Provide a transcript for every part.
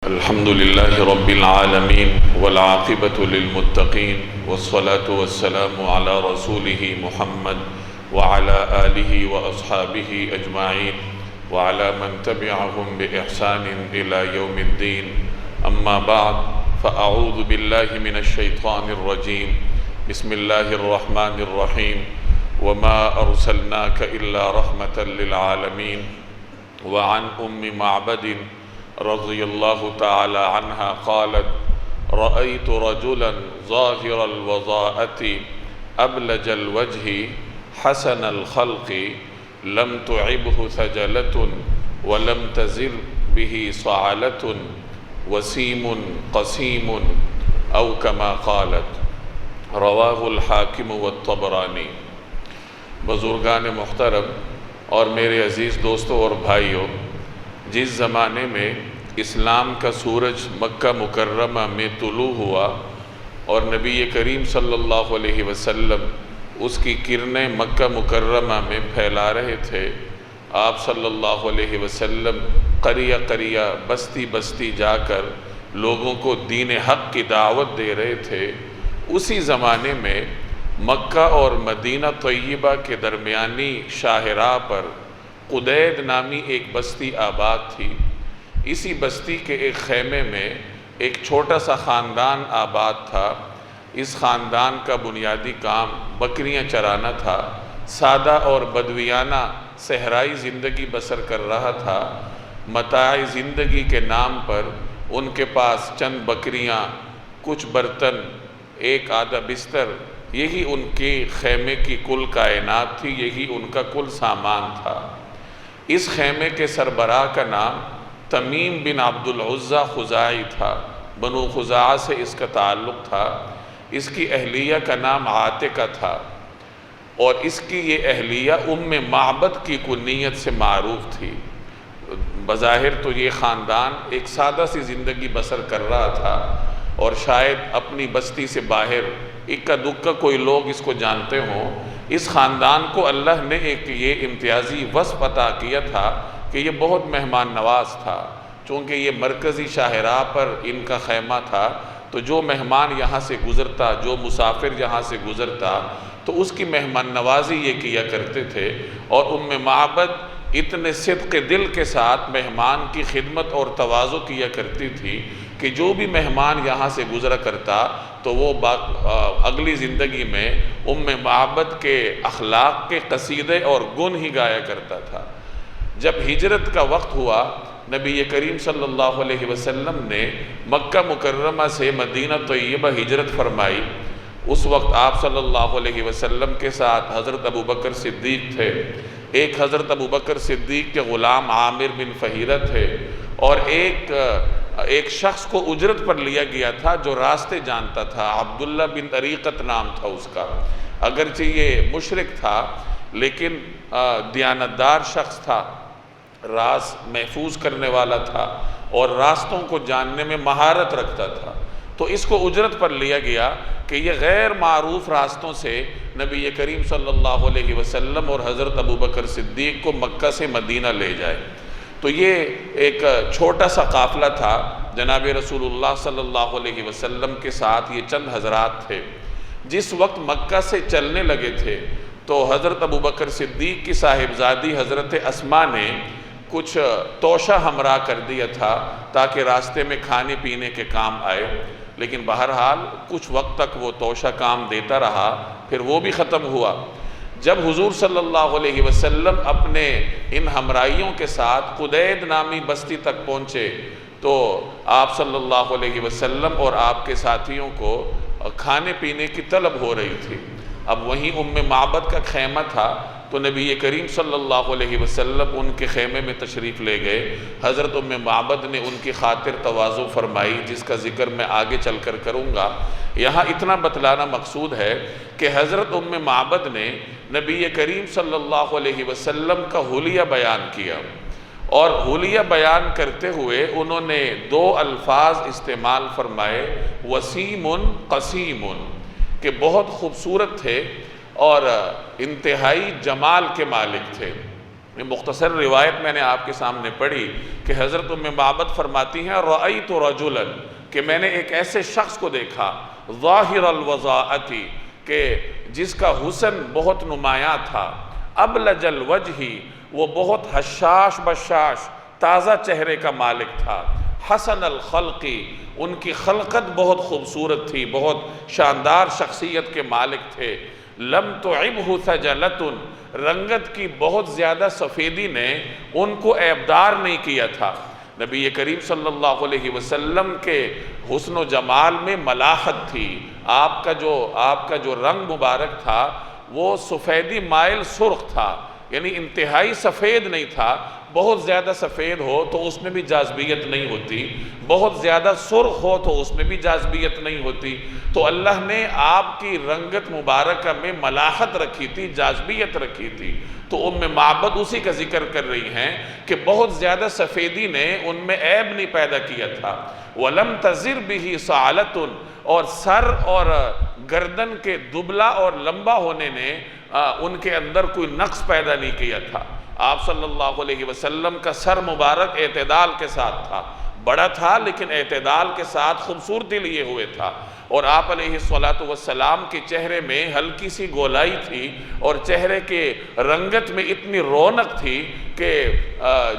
الحمد لله رب العالمين والعاقبة للمتقين والصلاة والسلام على رسوله محمد وعلى آله وأصحابه أجمعين وعلى من تبعهم بإحسان إلى يوم الدين. أما بعد فأعوذ بالله من الشيطان الرجيم. بسم الله الرحمن الرحيم. وما أرسلناك إلا رحمة للعالمين. وعن معبد رضی اللہ تعالی عنہ قالت: رأيت رجلا ظاهر الوضاءة أبلج الوجه حسن الخلق لم تعبه ثجلة ولم تزر به صعلة وسيم قسيم أو كما قالت. رواہ الحاکم والطبرانی. بزرگان محترم اور میرے عزیز دوستوں اور بھائیوں، جس زمانے میں اسلام کا سورج مکہ مکرمہ میں طلوع ہوا اور نبی کریم صلی اللہ علیہ وسلم اس کی کرنیں مکہ مکرمہ میں پھیلا رہے تھے، آپ صلی اللہ علیہ وسلم قریہ قریہ بستی بستی جا کر لوگوں کو دین حق کی دعوت دے رہے تھے، اسی زمانے میں مکہ اور مدینہ طیبہ کے درمیانی شاہراہ پر قدید نامی ایک بستی آباد تھی. اسی بستی کے ایک خیمے میں ایک چھوٹا سا خاندان آباد تھا. اس خاندان کا بنیادی کام بکریاں چرانا تھا. سادہ اور بدویانہ صحرائی زندگی بسر کر رہا تھا. متاع زندگی کے نام پر ان کے پاس چند بکریاں، کچھ برتن، ایک آدھا بستر، یہی ان کے خیمے کی کل کائنات تھی، یہی ان کا کل سامان تھا. اس خیمے کے سربراہ کا نام تمیم بن عبد العزیٰ خزاعی تھا. بنو خزاعہ سے اس کا تعلق تھا. اس کی اہلیہ کا نام عاتقہ تھا اور اس کی یہ اہلیہ معبد کی کنیت سے معروف تھی. بظاہر تو یہ خاندان ایک سادہ سی زندگی بسر کر رہا تھا اور شاید اپنی بستی سے باہر اکا دکا کوئی لوگ اس کو جانتے ہوں. اس خاندان کو اللہ نے ایک یہ امتیازی وصف عطا کیا تھا کہ یہ بہت مہمان نواز تھا. چونکہ یہ مرکزی شاہراہ پر ان کا خیمہ تھا تو جو مہمان یہاں سے گزرتا، جو مسافر یہاں سے گزرتا تو اس کی مہمان نوازی یہ کیا کرتے تھے. اور معبد اتنے صدق دل کے ساتھ مہمان کی خدمت اور تواضع کیا کرتی تھی کہ جو بھی مہمان یہاں سے گزرا کرتا تو وہ اگلی زندگی میں معبد کے اخلاق کے قصیدے اور گن ہی گایا کرتا تھا. جب ہجرت کا وقت ہوا، نبی کریم صلی اللہ علیہ وسلم نے مکہ مکرمہ سے مدینہ طیبہ ہجرت فرمائی. اس وقت آپ صلی اللہ علیہ وسلم کے ساتھ حضرت ابوبکر صدیق تھے. ایک حضرت ابوبکر صدیق کے غلام عامر بن فہیرہ تھے اور ایک شخص کو اجرت پر لیا گیا تھا جو راستے جانتا تھا. عبداللہ بن طریقت نام تھا اس کا. اگرچہ یہ مشرک تھا لیکن دیانتدار شخص تھا، راز محفوظ کرنے والا تھا اور راستوں کو جاننے میں مہارت رکھتا تھا. تو اس کو اجرت پر لیا گیا کہ یہ غیر معروف راستوں سے نبی کریم صلی اللہ علیہ وسلم اور حضرت ابوبکر صدیق کو مکہ سے مدینہ لے جائے. تو یہ ایک چھوٹا سا قافلہ تھا. جناب رسول اللہ صلی اللہ علیہ وسلم کے ساتھ یہ چند حضرات تھے. جس وقت مکہ سے چلنے لگے تھے تو حضرت ابوبکر صدیق کی صاحبزادی حضرت اسماء نے کچھ توشہ ہمراہ کر دیا تھا تاکہ راستے میں کھانے پینے کے کام آئے. لیکن بہرحال کچھ وقت تک وہ توشہ کام دیتا رہا، پھر وہ بھی ختم ہوا. جب حضور صلی اللہ علیہ وسلم اپنے ان ہمراہیوں کے ساتھ قدید نامی بستی تک پہنچے تو آپ صلی اللہ علیہ وسلم اور آپ کے ساتھیوں کو کھانے پینے کی طلب ہو رہی تھی. اب وہیں معبد کا خیمہ تھا تو نبی کریم صلی اللہ علیہ وسلم ان کے خیمے میں تشریف لے گئے. حضرت معبد نے ان کی خاطر تواضع فرمائی جس کا ذکر میں آگے چل کر کروں گا. یہاں اتنا بتلانا مقصود ہے کہ حضرت معبد نے نبی کریم صلی اللہ علیہ وسلم کا حلیہ بیان کیا اور حلیہ بیان کرتے ہوئے انہوں نے دو الفاظ استعمال فرمائے: وسیم قسیم، کہ بہت خوبصورت تھے اور انتہائی جمال کے مالک تھے. یہ مختصر روایت میں نے آپ کے سامنے پڑھی کہ حضرت ام معبد فرماتی ہیں رأیت رجلا، کہ میں نے ایک ایسے شخص کو دیکھا ظاہر الوضاءۃ، کہ جس کا حسن بہت نمایاں تھا، ابلج الوجہ، وہ بہت حشاش بشاش تازہ چہرے کا مالک تھا، حسن الخلق، ان کی خلقت بہت خوبصورت تھی، بہت شاندار شخصیت کے مالک تھے، لم تعبہ ثجلۃ، رنگت کی بہت زیادہ سفیدی نے ان کو عیبدار نہیں کیا تھا۔ نبی کریم صلی اللہ علیہ وسلم کے حسن و جمال میں ملاحت تھی، آپ کا جو رنگ مبارک تھا وہ سفیدی مائل سرخ تھا، یعنی انتہائی سفید نہیں تھا۔ بہت زیادہ سفید ہو تو اس میں بھی جاذبیت نہیں ہوتی، بہت زیادہ سرخ ہو تو اس میں بھی جاذبیت نہیں ہوتی۔ تو اللہ نے آپ کی رنگت مبارکہ میں ملاحت رکھی تھی، جاذبیت رکھی تھی۔ تو ام معبد اسی کا ذکر کر رہی ہیں کہ بہت زیادہ سفیدی نے ان میں عیب نہیں پیدا کیا تھا۔ وَلَمْ تَزِرْ بِهِ صَعَلَةٌ، اور سر اور گردن کے دبلا اور لمبا ہونے نے ان کے اندر کوئی نقص پیدا نہیں کیا تھا۔ آپ صلی اللہ علیہ وسلم کا سر مبارک اعتدال کے ساتھ تھا، بڑا تھا لیکن اعتدال کے ساتھ خوبصورتی لیے ہوئے تھا، اور آپ علیہ السلام کے چہرے میں ہلکی سی گولائی تھی، اور چہرے کے رنگت میں اتنی رونق تھی کہ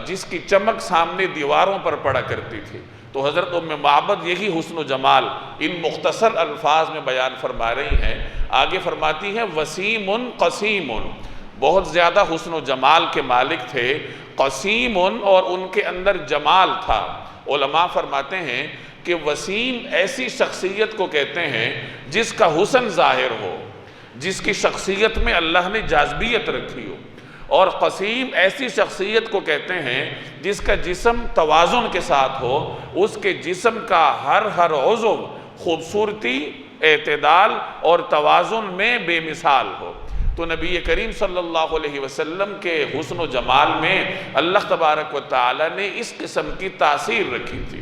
جس کی چمک سامنے دیواروں پر پڑا کرتی تھی۔ تو حضرت ام معبد یہی حسن و جمال ان مختصر الفاظ میں بیان فرما رہی ہیں۔ آگے فرماتی ہیں وسیم قسیم، بہت زیادہ حسن و جمال کے مالک تھے، قسیم، اور ان کے اندر جمال تھا۔ علماء فرماتے ہیں کہ وسیم ایسی شخصیت کو کہتے ہیں جس کا حسن ظاہر ہو، جس کی شخصیت میں اللہ نے جاذبیت رکھی ہو، اور قسیم ایسی شخصیت کو کہتے ہیں جس کا جسم توازن کے ساتھ ہو، اس کے جسم کا ہر عضو خوبصورتی، اعتدال اور توازن میں بے مثال ہو۔ تو نبی کریم صلی اللہ علیہ وسلم کے حسن و جمال میں اللہ تبارک و تعالی نے اس قسم کی تاثیر رکھی تھی،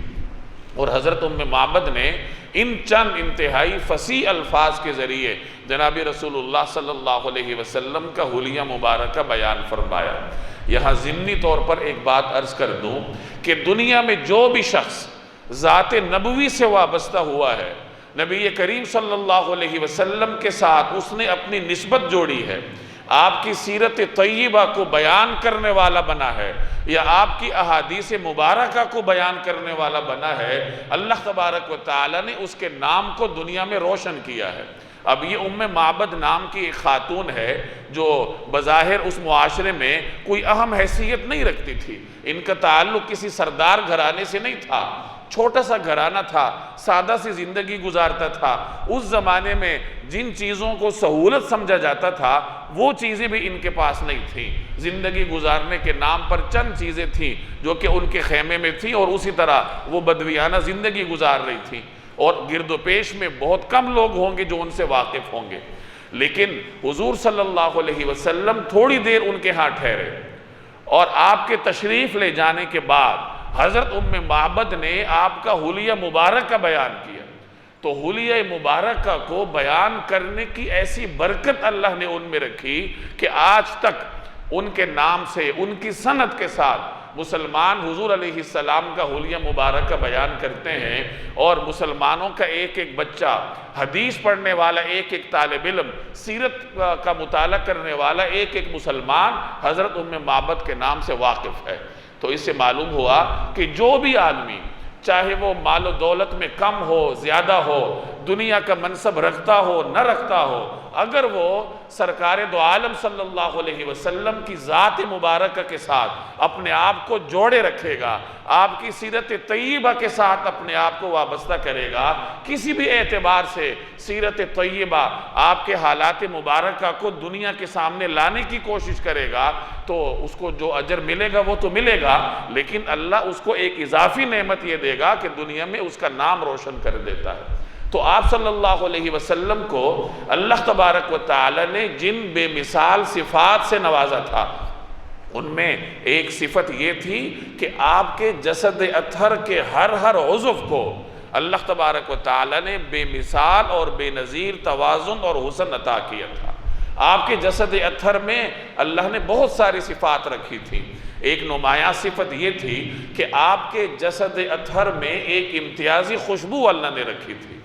اور حضرت ام معبد نے ان چند انتہائی فصیح الفاظ کے ذریعے جناب رسول اللہ صلی اللہ علیہ وسلم کا حلیہ مبارکہ بیان فرمایا۔ یہاں ضمنی طور پر ایک بات عرض کر دوں کہ دنیا میں جو بھی شخص ذات نبوی سے وابستہ ہوا ہے، نبی کریم صلی اللہ علیہ وسلم کے ساتھ اس نے اپنی نسبت جوڑی ہے، آپ کی سیرت طیبہ کو بیان کرنے والا بنا ہے، یا آپ کی احادیث مبارکہ کو بیان کرنے والا بنا ہے، اللہ تبارک و تعالی نے اس کے نام کو دنیا میں روشن کیا ہے۔ اب یہ ام معبد نام کی ایک خاتون ہے جو بظاہر اس معاشرے میں کوئی اہم حیثیت نہیں رکھتی تھی، ان کا تعلق کسی سردار گھرانے سے نہیں تھا، چھوٹا سا گھرانہ تھا، سادہ سی زندگی گزارتا تھا۔ اس زمانے میں جن چیزوں کو سہولت سمجھا جاتا تھا وہ چیزیں بھی ان کے پاس نہیں تھیں، زندگی گزارنے کے نام پر چند چیزیں تھیں جو کہ ان کے خیمے میں تھیں، اور اسی طرح وہ بدویانہ زندگی گزار رہی تھیں، اور گرد و پیش میں بہت کم لوگ ہوں گے جو ان سے واقف ہوں گے۔ لیکن حضور صلی اللہ علیہ وسلم تھوڑی دیر ان کے ہاں ٹھہرے، اور آپ کے تشریف لے جانے کے بعد حضرت ام معبد نے آپ کا حلیہ مبارکہ بیان کیا۔ تو حلیہ مبارکہ کو بیان کرنے کی ایسی برکت اللہ نے ان میں رکھی کہ آج تک ان کے نام سے، ان کی سند کے ساتھ مسلمان حضور علیہ السلام کا حلیہ مبارکہ بیان کرتے ہیں، اور مسلمانوں کا ایک ایک بچہ، حدیث پڑھنے والا ایک ایک طالب علم، سیرت کا مطالعہ کرنے والا ایک ایک مسلمان حضرت ام معبد کے نام سے واقف ہے۔ تو اس سے معلوم ہوا کہ جو بھی آدمی، چاہے وہ مال و دولت میں کم ہو زیادہ ہو، دنیا کا منصب رکھتا ہو نہ رکھتا ہو، اگر وہ سرکار دو عالم صلی اللہ علیہ وسلم کی ذات مبارکہ کے ساتھ اپنے آپ کو جوڑے رکھے گا، آپ کی سیرت طیبہ کے ساتھ اپنے آپ کو وابستہ کرے گا، کسی بھی اعتبار سے سیرت طیبہ آپ کے حالات مبارکہ کو دنیا کے سامنے لانے کی کوشش کرے گا، تو اس کو جو اجر ملے گا وہ تو ملے گا، لیکن اللہ اس کو ایک اضافی نعمت یہ دے گا کہ دنیا میں اس کا نام روشن کر دیتا ہے۔ تو آپ صلی اللہ علیہ وسلم کو اللہ تبارک و تعالی نے جن بے مثال صفات سے نوازا تھا، ان میں ایک صفت یہ تھی کہ آپ کے جسد اطہر کے ہر عضو کو اللہ تبارک و تعالی نے بے مثال اور بے نظیر توازن اور حسن عطا کیا تھا۔ آپ کے جسد اطہر میں اللہ نے بہت ساری صفات رکھی تھی۔ ایک نمایاں صفت یہ تھی کہ آپ کے جسد اطہر میں ایک امتیازی خوشبو اللہ نے رکھی تھی،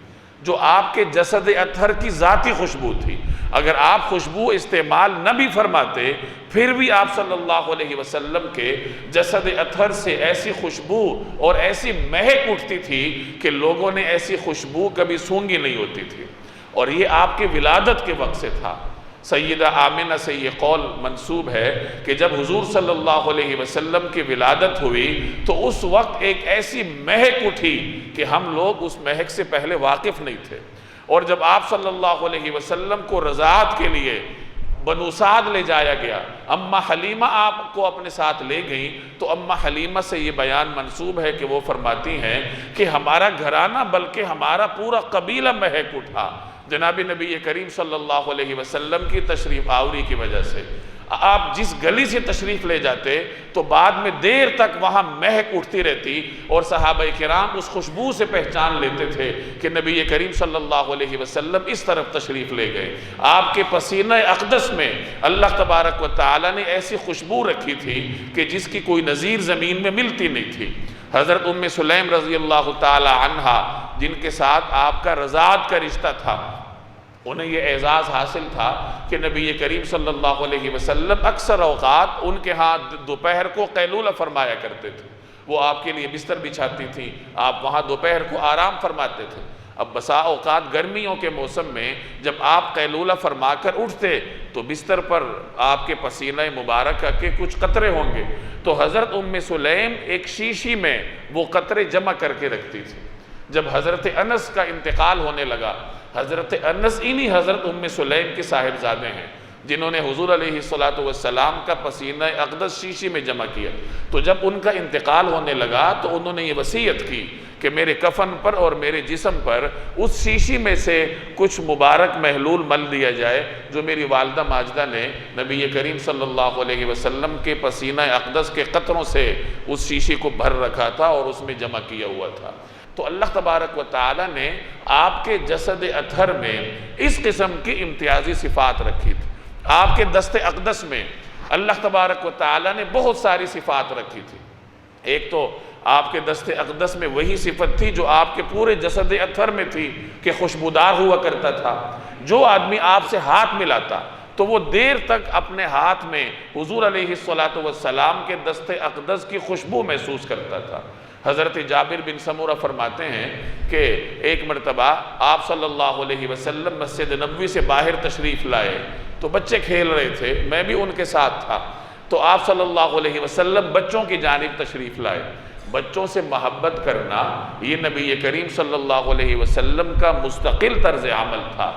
جو آپ کے جسد اطہر کی ذاتی خوشبو تھی۔ اگر آپ خوشبو استعمال نہ بھی فرماتے پھر بھی آپ صلی اللہ علیہ وسلم کے جسد اطہر سے ایسی خوشبو اور ایسی مہک اٹھتی تھی کہ لوگوں نے ایسی خوشبو کبھی سونگھی نہیں ہوتی تھی، اور یہ آپ کے ولادت کے وقت سے تھا۔ سیدہ آمنہ سے یہ قول منسوب ہے کہ جب حضور صلی اللہ علیہ وسلم کی ولادت ہوئی تو اس وقت ایک ایسی مہک اٹھی کہ ہم لوگ اس مہک سے پہلے واقف نہیں تھے، اور جب آپ صلی اللہ علیہ وسلم کو رضاعت کے لیے بنو سعد لے جایا گیا، اماں حلیمہ آپ کو اپنے ساتھ لے گئیں، تو اماں حلیمہ سے یہ بیان منسوب ہے کہ وہ فرماتی ہیں کہ ہمارا گھرانہ بلکہ ہمارا پورا قبیلہ مہک اٹھا جناب نبی کریم صلی اللہ علیہ وسلم کی تشریف آوری کی وجہ سے۔ آپ جس گلی سے تشریف لے جاتے تو بعد میں دیر تک وہاں مہک اٹھتی رہتی، اور صحابہ کرام اس خوشبو سے پہچان لیتے تھے کہ نبی کریم صلی اللہ علیہ وسلم اس طرف تشریف لے گئے۔ آپ کے پسینہ اقدس میں اللہ تبارک و تعالی نے ایسی خوشبو رکھی تھی کہ جس کی کوئی نظیر زمین میں ملتی نہیں تھی۔ حضرت ام سلیم رضی اللہ تعالی عنہا، جن کے ساتھ آپ کا رضاعت کا رشتہ تھا، انہیں یہ اعزاز حاصل تھا کہ نبی کریم صلی اللہ علیہ وسلم اکثر اوقات ان کے ہاں دوپہر کو قیلولہ فرمایا کرتے تھے۔ وہ آپ کے لیے بستر بچھاتی تھیں، آپ وہاں دوپہر کو آرام فرماتے تھے۔ اب بسا اوقات گرمیوں کے موسم میں جب آپ قیلولہ فرما کر اٹھتے تو بستر پر آپ کے پسینہ مبارکہ کے کچھ قطرے ہوں گے، تو حضرت ام سلیم ایک شیشی میں وہ قطرے جمع کر کے رکھتی تھی۔ جب حضرت انس کا انتقال ہونے لگا، حضرت انس انہی حضرت ام سلیم کے صاحبزادے ہیں جنہوں نے حضور علیہ السلام کا پسینہ اقدس شیشی میں جمع کیا، تو جب ان کا انتقال ہونے لگا تو انہوں نے یہ وصیت کی کہ میرے کفن پر اور میرے جسم پر اس شیشی میں سے کچھ مبارک محلول مل دیا جائے جو میری والدہ ماجدہ نے نبی کریم صلی اللہ علیہ وسلم کے پسینہ اقدس کے قطروں سے اس شیشی کو بھر رکھا تھا اور اس میں جمع کیا ہوا تھا۔ تو اللہ تبارک و تعالی نے آپ کے جسد اطہر میں اس قسم کی امتیازی صفات رکھی تھی۔ آپ کے دست اقدس میں اللہ تبارک و تعالی نے بہت ساری صفات رکھی تھی۔ ایک تو آپ کے دست اقدس میں وہی صفت تھی جو آپ کے پورے جسد اطہر میں تھی کہ خوشبودار ہوا کرتا تھا۔ جو آدمی آپ سے ہاتھ ملاتا تو وہ دیر تک اپنے ہاتھ میں حضور علیہ السلام کے دست اقدس کی خوشبو محسوس کرتا تھا۔ حضرت جابر بن سمورہ فرماتے ہیں کہ ایک مرتبہ آپ صلی اللہ علیہ وسلم مسجد نبوی سے باہر تشریف لائے تو بچے کھیل رہے تھے، میں بھی ان کے ساتھ تھا، تو آپ صلی اللہ علیہ وسلم بچوں کی جانب تشریف لائے۔ بچوں سے محبت کرنا یہ نبی کریم صلی اللہ علیہ وسلم کا مستقل طرز عمل تھا۔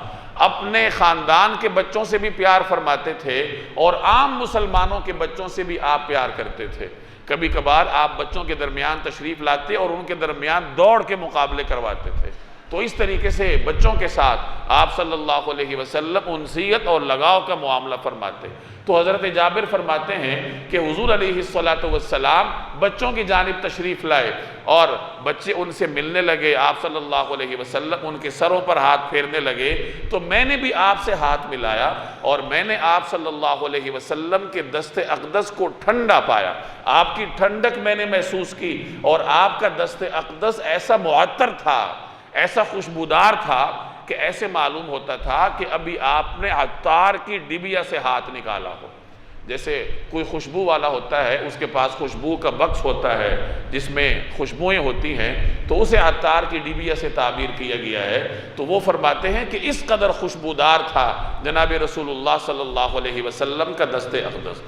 اپنے خاندان کے بچوں سے بھی پیار فرماتے تھے اور عام مسلمانوں کے بچوں سے بھی آپ پیار کرتے تھے۔ کبھی کبھار آپ بچوں کے درمیان تشریف لاتے اور ان کے درمیان دوڑ کے مقابلے کرواتے تھے۔ تو اس طریقے سے بچوں کے ساتھ آپ صلی اللہ علیہ وسلم انسیت اور لگاؤ کا معاملہ فرماتے۔ تو حضرت جابر فرماتے ہیں کہ حضور علیہ السلام بچوں کی جانب تشریف لائے اور بچے ان سے ملنے لگے، آپ صلی اللہ علیہ وسلم ان کے سروں پر ہاتھ پھیرنے لگے، تو میں نے بھی آپ سے ہاتھ ملایا اور میں نے آپ صلی اللہ علیہ وسلم کے دست اقدس کو ٹھنڈا پایا، آپ کی ٹھنڈک میں نے محسوس کی، اور آپ کا دست اقدس ایسا معطر تھا، ایسا خوشبودار تھا کہ ایسے معلوم ہوتا تھا کہ ابھی آپ نے عطار کی ڈبیا سے ہاتھ نکالا ہو۔ جیسے کوئی خوشبو والا ہوتا ہے، اس کے پاس خوشبو کا بکس ہوتا ہے جس میں خوشبوئیں ہوتی ہیں، تو اسے عطار کی ڈبیا سے تعبیر کیا گیا ہے۔ تو وہ فرماتے ہیں کہ اس قدر خوشبودار تھا جناب رسول اللہ صلی اللہ علیہ وسلم کا دست اقدس۔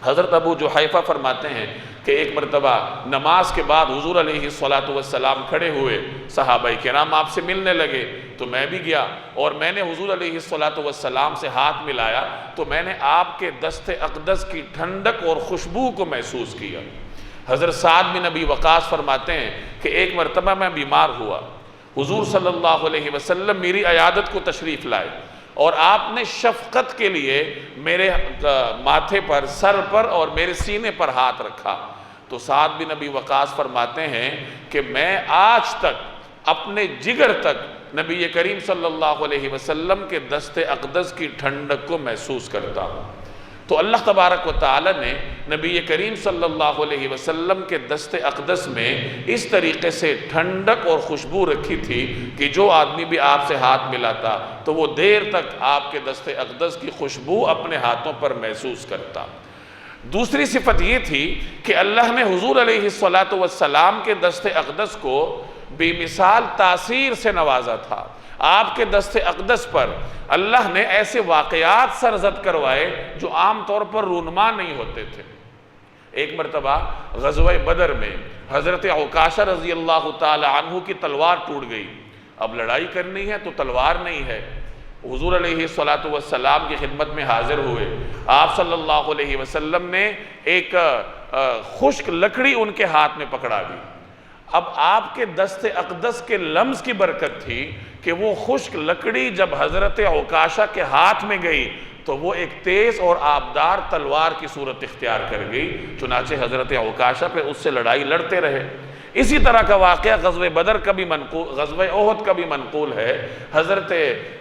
حضرت ابو جحیفہ فرماتے ہیں کہ ایک مرتبہ نماز کے بعد حضور علیہ السلام کھڑے ہوئے، صحابہ کرام آپ سے ملنے لگے، تو میں بھی گیا اور میں نے حضور علیہ السلام سے ہاتھ ملایا، تو میں نے آپ کے دست اقدس کی ٹھنڈک اور خوشبو کو محسوس کیا۔ حضرت سعد بن ابی وقاص فرماتے ہیں کہ ایک مرتبہ میں بیمار ہوا، حضور صلی اللہ علیہ وسلم میری عیادت کو تشریف لائے اور آپ نے شفقت کے لیے میرے ماتھے پر، سر پر اور میرے سینے پر ہاتھ رکھا۔ تو سعد بن ابی وقاص فرماتے ہیں کہ میں آج تک اپنے جگر تک نبی کریم صلی اللہ علیہ وسلم کے دست اقدس کی ٹھنڈک کو محسوس کرتا ہوں۔ تو اللہ تبارک و تعالی نے نبی کریم صلی اللہ علیہ وسلم کے دست اقدس میں اس طریقے سے ٹھنڈک اور خوشبو رکھی تھی کہ جو آدمی بھی آپ سے ہاتھ ملاتا تو وہ دیر تک آپ کے دست اقدس کی خوشبو اپنے ہاتھوں پر محسوس کرتا۔ دوسری صفت یہ تھی کہ اللہ نے حضور علیہ السلام کے دست اقدس کو بے مثال تاثیر سے نوازا تھا۔ آپ کے دست اقدس پر اللہ نے ایسے واقعات سرزد کروائے جو عام طور پر رونما نہیں ہوتے تھے۔ ایک مرتبہ غزوہ بدر میں حضرت عکاشہ رضی اللہ تعالی عنہ کی تلوار ٹوٹ گئی۔ اب لڑائی کرنی ہے تو تلوار نہیں ہے۔ حضور علیہ السلام کی خدمت میں حاضر ہوئے۔ آپ صلی اللہ علیہ وسلم نے ایک خشک لکڑی ان کے ہاتھ میں پکڑا دی۔ اب آپ کے دست اقدس کے لمس کی برکت تھی کہ وہ خشک لکڑی جب حضرت عکاشہ کے ہاتھ میں گئی تو وہ ایک تیز اور آبدار تلوار کی صورت اختیار کر گئی، چنانچہ حضرت عکاشہ پہ اس سے لڑائی لڑتے رہے۔ اسی طرح کا واقعہ غزوہ بدر کا بھی منقول، غزوہ احد کا بھی منقول ہے، حضرت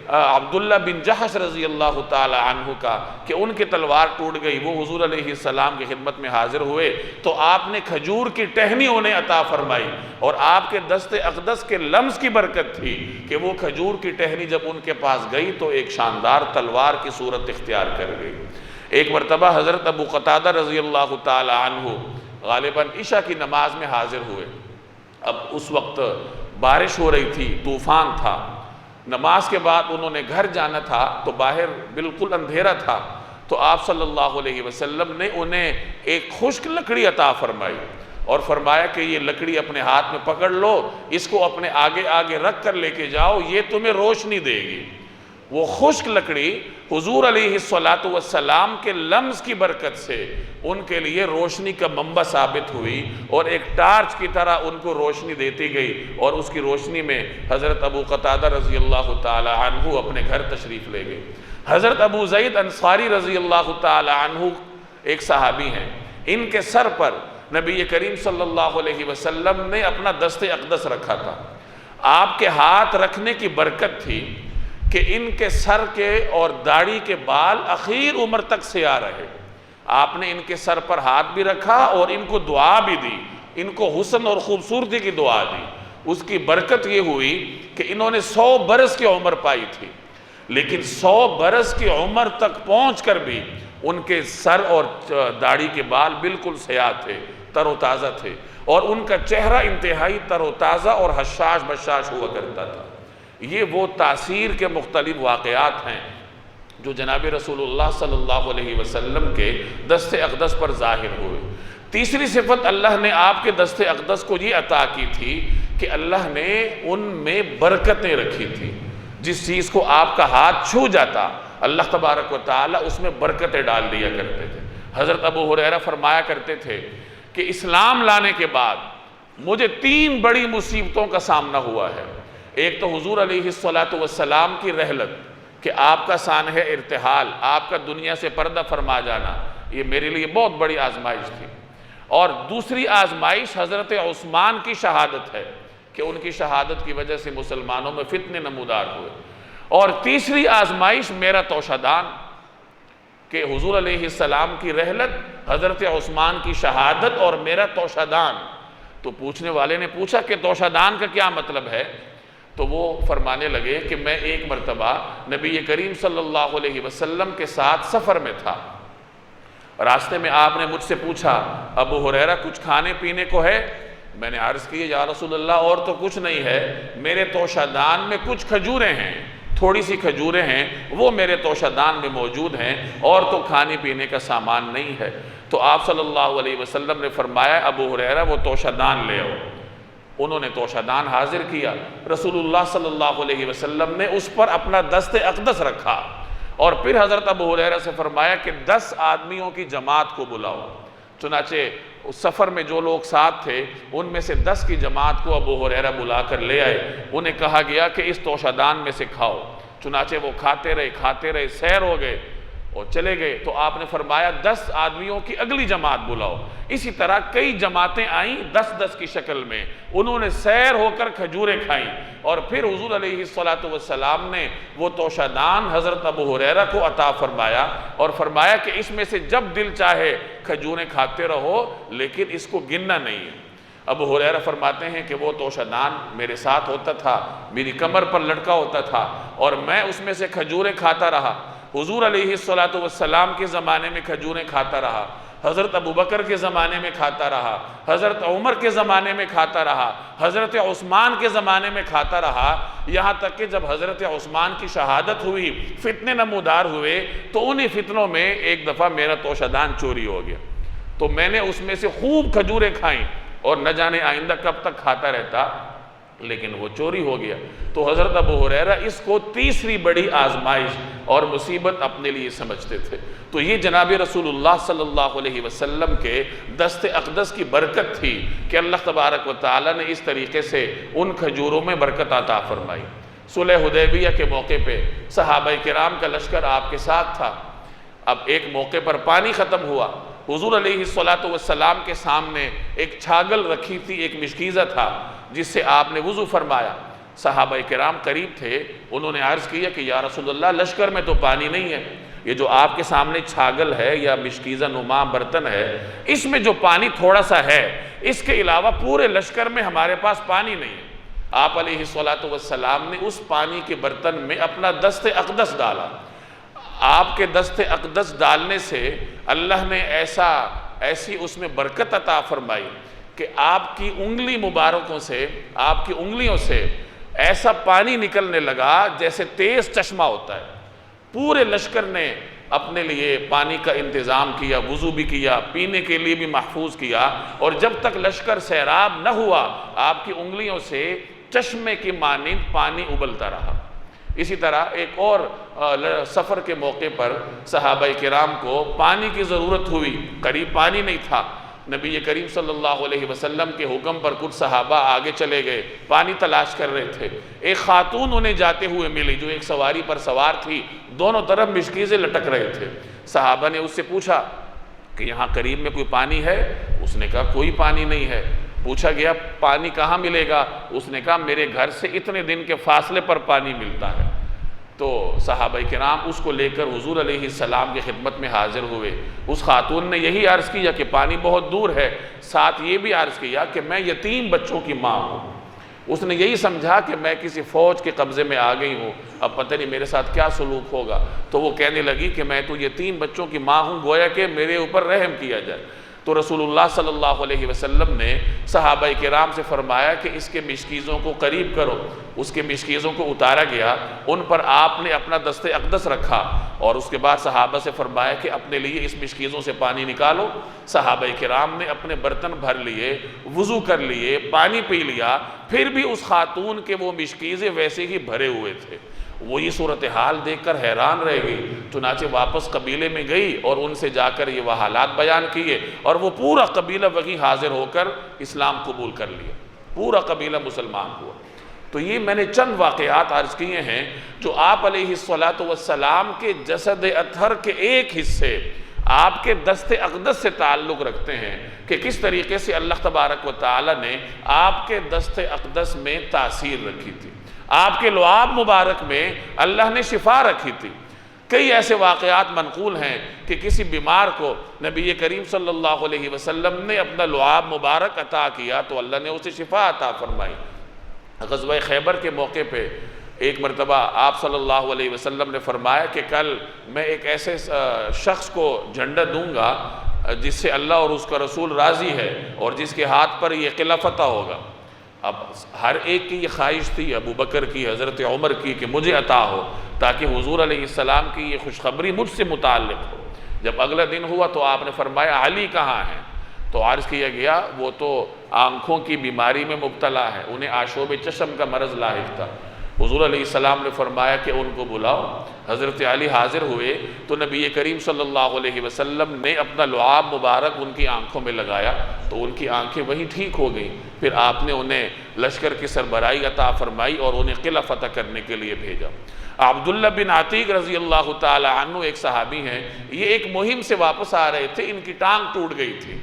عبداللہ بن جحش رضی اللہ تعالی عنہ کا، کہ ان کی تلوار ٹوٹ گئی۔ وہ حضور علیہ السلام کی خدمت میں حاضر ہوئے تو آپ نے کھجور کی ٹہنی انہیں عطا فرمائی، اور آپ کے دست اقدس کے لمس کی برکت تھی کہ وہ کھجور کی ٹہنی جب ان کے پاس گئی تو ایک شاندار تلوار کی صورت اختیار کر گئی۔ ایک مرتبہ حضرت ابو قتادہ رضی اللہ تعالی عنہ غالباً عشاء کی نماز میں حاضر ہوئے۔ اب اس وقت بارش ہو رہی تھی، طوفان تھا، نماز کے بعد انہوں نے گھر جانا تھا تو باہر بالکل اندھیرا تھا، تو آپ صلی اللہ علیہ وسلم نے انہیں ایک خشک لکڑی عطا فرمائی اور فرمایا کہ یہ لکڑی اپنے ہاتھ میں پکڑ لو، اس کو اپنے آگے آگے رکھ کر لے کے جاؤ، یہ تمہیں روشنی دے گی۔ وہ خشک لکڑی حضور علیہ السلام کے لمس کی برکت سے ان کے لیے روشنی کا منبع ثابت ہوئی اور ایک ٹارچ کی طرح ان کو روشنی دیتی گئی، اور اس کی روشنی میں حضرت ابو قتادہ رضی اللہ تعالی عنہ اپنے گھر تشریف لے گئے۔ حضرت ابو زید انصاری رضی اللہ تعالی عنہ ایک صحابی ہیں، ان کے سر پر نبی کریم صلی اللہ علیہ وسلم نے اپنا دست اقدس رکھا تھا۔ آپ کے ہاتھ رکھنے کی برکت تھی کہ ان کے سر کے اور داڑھی کے بال اخیر عمر تک سیاہ رہے۔ آپ نے ان کے سر پر ہاتھ بھی رکھا اور ان کو دعا بھی دی، ان کو حسن اور خوبصورتی کی دعا دی۔ اس کی برکت یہ ہوئی کہ انہوں نے 100 برس کی عمر پائی تھی، لیکن 100 برس کی عمر تک پہنچ کر بھی ان کے سر اور داڑھی کے بال بالکل سیاہ تھے، تر و تازہ تھے، اور ان کا چہرہ انتہائی تر و تازہ اور حشاش بشاش ہوا کرتا تھا۔ یہ وہ تاثیر کے مختلف واقعات ہیں جو جناب رسول اللہ صلی اللہ علیہ وسلم کے دست اقدس پر ظاہر ہوئے۔ تیسری صفت اللہ نے آپ کے دست اقدس کو یہ عطا کی تھی کہ اللہ نے ان میں برکتیں رکھی تھی۔ جس چیز کو آپ کا ہاتھ چھو جاتا اللہ تبارک و تعالی اس میں برکتیں ڈال دیا کرتے تھے۔ حضرت ابو ہریرہ فرمایا کرتے تھے کہ اسلام لانے کے بعد مجھے 3 بڑی مصیبتوں کا سامنا ہوا ہے۔ ایک تو حضور علیہ السلام کی رحلت، کہ آپ کا سانحہ ارتحال، آپ کا دنیا سے پردہ فرما جانا، یہ میرے لیے بہت بڑی آزمائش تھی۔ اور دوسری آزمائش حضرت عثمان کی شہادت ہے کہ ان کی شہادت کی وجہ سے مسلمانوں میں فتنے نمودار ہوئے۔ اور تیسری آزمائش میرا توشہ دان، کہ حضور علیہ السلام کی رحلت، حضرت عثمان کی شہادت اور میرا توشہ دان۔ تو پوچھنے والے نے پوچھا کہ توشہ دان کا کیا مطلب ہے؟ تو وہ فرمانے لگے کہ میں ایک مرتبہ نبی کریم صلی اللہ علیہ وسلم کے ساتھ سفر میں تھا، راستے میں آپ نے مجھ سے پوچھا ابو ہریرہ کچھ کھانے پینے کو ہے؟ میں نے عرض کی یا رسول اللہ اور تو کچھ نہیں ہے، میرے توشہ دان میں کچھ کھجوریں ہیں، تھوڑی سی کھجوریں ہیں، وہ میرے توشہ دان میں موجود ہیں، اور تو کھانے پینے کا سامان نہیں ہے۔ تو آپ صلی اللہ علیہ وسلم نے فرمایا ابو ہریرہ وہ توشہ دان لے آؤ۔ انہوں نے توشہ دان حاضر کیا، رسول اللہ صلی اللہ علیہ وسلم نے اس پر اپنا دست اقدس رکھا، اور پھر حضرت ابو ہریرہ سے فرمایا کہ 10 آدمیوں کی جماعت کو بلاؤ۔ چنانچہ اس سفر میں جو لوگ ساتھ تھے ان میں سے 10 کی جماعت کو ابو ہریرہ بلا کر لے آئے۔ انہیں کہا گیا کہ اس توشہ دان میں سے کھاؤ۔ چنانچہ وہ کھاتے رہے، سیر ہو گئے۔ اور چلے گئے تو آپ نے فرمایا 10 آدمیوں کی اگلی جماعت بلاؤ۔ اسی طرح کئی جماعتیں آئیں 10 کی شکل میں، انہوں نے سیر ہو کر کھجوریں کھائیں، اور پھر حضور علیہ السلام نے وہ توشہ دان حضرت ابو ہریرہ کو عطا فرمایا اور فرمایا کہ اس میں سے جب دل چاہے کھجوریں کھاتے رہو، لیکن اس کو گننا نہیں ہے۔ ابو ہریرہ فرماتے ہیں کہ وہ توشہ دان میرے ساتھ ہوتا تھا، میری کمر پر لٹکا ہوتا تھا، اور میں اس میں سے کھجوریں کھاتا رہا۔ حضور علیہ السلام کے زمانے میں کھجوریں کھاتا رہا، حضرت ابوبکر کے زمانے میں کھاتا رہا، حضرت عمر کے زمانے میں کھاتا رہا، حضرت عثمان کے زمانے میں کھاتا رہا، یہاں تک کہ جب حضرت عثمان کی شہادت ہوئی، فتنے نمودار ہوئے، تو انہی فتنوں میں ایک دفعہ میرا توشہ دان چوری ہو گیا، تو میں نے اس میں سے خوب کھجوریں کھائیں، اور نہ جانے آئندہ کب تک کھاتا رہتا، لیکن وہ چوری ہو گیا۔ تو حضرت ابو ہریرہ اس کو تیسری بڑی آزمائش اور مصیبت اپنے لیے سمجھتے تھے۔ تو یہ جناب رسول اللہ صلی اللہ علیہ وسلم کے دست اقدس کی برکت تھی کہ اللہ تبارک و تعالی نے اس طریقے سے ان کھجوروں میں برکت عطا فرمائی۔ صلح حدیبیہ کے موقع پہ صحابہ کرام کا لشکر آپ کے ساتھ تھا۔ اب ایک موقع پر پانی ختم ہوا، حضور علیہ السلام کے سامنے ایک چھاگل رکھی تھی، ایک مشکیزہ تھا جس سے آپ نے وضو فرمایا۔ صحابہ کرام قریب تھے، انہوں نے عرض کیا کہ یا رسول اللہ، لشکر میں تو پانی نہیں ہے، یہ جو آپ کے سامنے چھاگل ہے یا مشکیزہ نما برتن ہے، اس میں جو پانی تھوڑا سا ہے، اس کے علاوہ پورے لشکر میں ہمارے پاس پانی نہیں ہے۔ آپ علیہ السلام نے اس پانی کے برتن میں اپنا دست اقدس ڈالا۔ آپ کے دست اقدس ڈالنے سے اللہ نے ایسی اس میں برکت عطا فرمائی کہ آپ کی انگلی مبارکوں سے، آپ کی انگلیوں سے ایسا پانی نکلنے لگا جیسے تیز چشمہ ہوتا ہے۔ پورے لشکر نے اپنے لیے پانی کا انتظام کیا، وضو بھی کیا، پینے کے لیے بھی محفوظ کیا، اور جب تک لشکر سیراب نہ ہوا آپ کی انگلیوں سے چشمے کی مانند پانی ابلتا رہا۔ اسی طرح ایک اور سفر کے موقع پر صحابہ کرام کو پانی کی ضرورت ہوئی، قریب پانی نہیں تھا۔ نبی کریم صلی اللہ علیہ وسلم کے حکم پر کچھ صحابہ آگے چلے گئے، پانی تلاش کر رہے تھے۔ ایک خاتون انہیں جاتے ہوئے ملی جو ایک سواری پر سوار تھی، دونوں طرف مشکیزیں لٹک رہے تھے۔ صحابہ نے اس سے پوچھا کہ یہاں قریب میں کوئی پانی ہے؟ اس نے کہا کوئی پانی نہیں ہے۔ پوچھا گیا پانی کہاں ملے گا؟ اس نے کہا میرے گھر سے اتنے دن کے فاصلے پر پانی ملتا ہے۔ تو صحابہ کرام اس کو لے کر حضور علیہ السلام کی خدمت میں حاضر ہوئے۔ اس خاتون نے یہی عرض کیا کہ پانی بہت دور ہے، ساتھ یہ بھی عرض کیا کہ میں یتیم بچوں کی ماں ہوں۔ اس نے یہی سمجھا کہ میں کسی فوج کے قبضے میں آ گئی ہوں، اب پتہ نہیں میرے ساتھ کیا سلوک ہوگا۔ تو وہ کہنے لگی کہ میں تو یتیم بچوں کی ماں ہوں، گویا کہ میرے اوپر رحم کیا جائے۔ تو رسول اللہ صلی اللہ علیہ وسلم نے صحابہ کرام سے فرمایا کہ اس کے مشکیزوں کو قریب کرو۔ اس کے مشکیزوں کو اتارا گیا، ان پر آپ نے اپنا دست اقدس رکھا، اور اس کے بعد صحابہ سے فرمایا کہ اپنے لیے اس مشکیزوں سے پانی نکالو۔ صحابہ کرام نے اپنے برتن بھر لیے، وضو کر لیے، پانی پی لیا، پھر بھی اس خاتون کے وہ مشکیزیں ویسے ہی بھرے ہوئے تھے۔ وہ یہ صورتحال دیکھ کر حیران رہ گئی، چنانچہ واپس قبیلے میں گئی اور ان سے جا کر یہ وہ حالات بیان کیے، اور وہ پورا قبیلہ وہیں حاضر ہو کر اسلام قبول کر لیا، پورا قبیلہ مسلمان ہوا۔ تو یہ میں نے چند واقعات عرض کیے ہیں جو آپ علیہ السلام کے جسد اطہر کے ایک حصے آپ کے دست اقدس سے تعلق رکھتے ہیں کہ کس طریقے سے اللہ تبارک و تعالی نے آپ کے دست اقدس میں تاثیر رکھی تھی، آپ کے لعاب مبارک میں اللہ نے شفا رکھی تھی۔ کئی ایسے واقعات منقول ہیں کہ کسی بیمار کو نبی کریم صلی اللہ علیہ وسلم نے اپنا لعاب مبارک عطا کیا تو اللہ نے اسے شفا عطا فرمائی۔ غزوہ خیبر کے موقع پہ ایک مرتبہ آپ صلی اللہ علیہ وسلم نے فرمایا کہ کل میں ایک ایسے شخص کو جھنڈا دوں گا جس سے اللہ اور اس کا رسول راضی ہے اور جس کے ہاتھ پر یہ قلعہ فتح ہوگا۔ اب ہر ایک کی یہ خواہش تھی، ابو بکر کی، حضرت عمر کی، کہ مجھے عطا ہو تاکہ حضور علیہ السلام کی یہ خوشخبری مجھ سے متعلق ہو۔ جب اگلا دن ہوا تو آپ نے فرمایا علی کہاں ہیں؟ تو عرض کیا گیا وہ تو آنکھوں کی بیماری میں مبتلا ہے، انہیں آشوب چشم کا مرض لاحق تھا۔ حضور علیہ السلام نے فرمایا کہ ان کو بلاؤ۔ حضرت علی حاضر ہوئے تو نبی کریم صلی اللہ علیہ وسلم نے اپنا لعاب مبارک ان کی آنکھوں میں لگایا تو ان کی آنکھیں وہیں ٹھیک ہو گئیں۔ پھر آپ نے انہیں لشکر کی سربراہی عطا فرمائی اور انہیں قلعہ فتح کرنے کے لیے بھیجا۔ عبداللہ بن عتیق رضی اللہ تعالی عنہ ایک صحابی ہیں، یہ ایک مہم سے واپس آ رہے تھے، ان کی ٹانگ ٹوٹ گئی تھی۔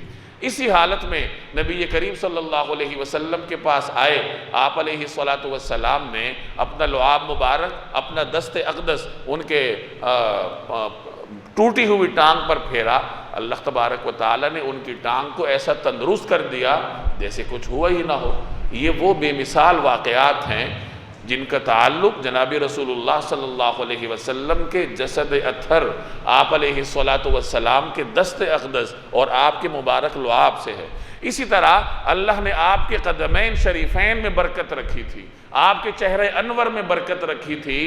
اسی حالت میں نبی کریم صلی اللہ علیہ وسلم کے پاس آئے، آپ علیہ السلام نے اپنا لعاب مبارک، اپنا دست اقدس ان کے ٹوٹی ہوئی ٹانگ پر پھیرا۔ اللہ تبارک و تعالی نے ان کی ٹانگ کو ایسا تندرست کر دیا جیسے کچھ ہوا ہی نہ ہو۔ یہ وہ بے مثال واقعات ہیں جن کا تعلق جناب رسول اللہ صلی اللہ علیہ وسلم کے جسد اطہر، آپ علیہ السلام کے دست اقدس اور آپ کے مبارک لعاب سے ہے۔ اسی طرح اللہ نے آپ کے قدمین شریفین میں برکت رکھی تھی، آپ کے چہرے انور میں برکت رکھی تھی،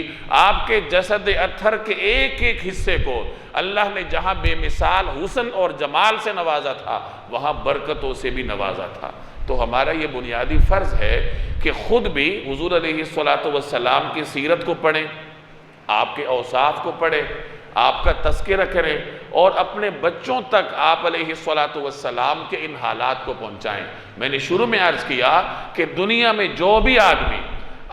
آپ کے جسد اطہر کے ایک ایک حصے کو اللہ نے جہاں بے مثال حسن اور جمال سے نوازا تھا وہاں برکتوں سے بھی نوازا تھا۔ تو ہمارا یہ بنیادی فرض ہے کہ خود بھی حضور علیہ السلام کی سیرت کو پڑھیں، آپ کے اوصاف کو پڑھیں، آپ کا تذکرہ کریں اور اپنے بچوں تک آپ علیہ السلام کے ان حالات کو پہنچائیں۔ میں نے شروع میں عرض کیا کہ دنیا میں جو بھی آدمی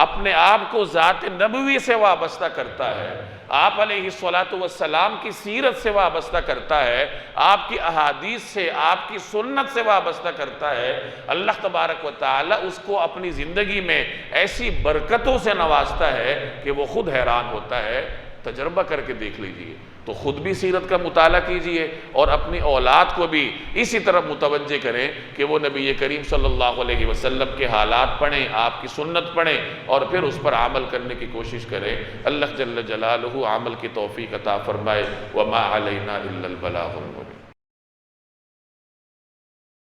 اپنے آپ کو ذات نبوی سے وابستہ کرتا ہے، آپ علیہ السلام کی سیرت سے وابستہ کرتا ہے، آپ کی احادیث سے، آپ کی سنت سے وابستہ کرتا ہے، اللہ تبارک و تعالی اس کو اپنی زندگی میں ایسی برکتوں سے نوازتا ہے کہ وہ خود حیران ہوتا ہے۔ تجربہ کر کے دیکھ لیجئے، تو خود بھی سیرت کا مطالعہ کیجئے اور اپنی اولاد کو بھی اسی طرح متوجہ کریں کہ وہ نبی کریم صلی اللہ علیہ وسلم کے حالات پڑھیں، آپ کی سنت پڑھیں اور پھر اس پر عمل کرنے کی کوشش کریں۔ اللہ جل جلالہ عمل کی توفیق عطا فرمائے۔ وما علینا الا البلاغ المبین۔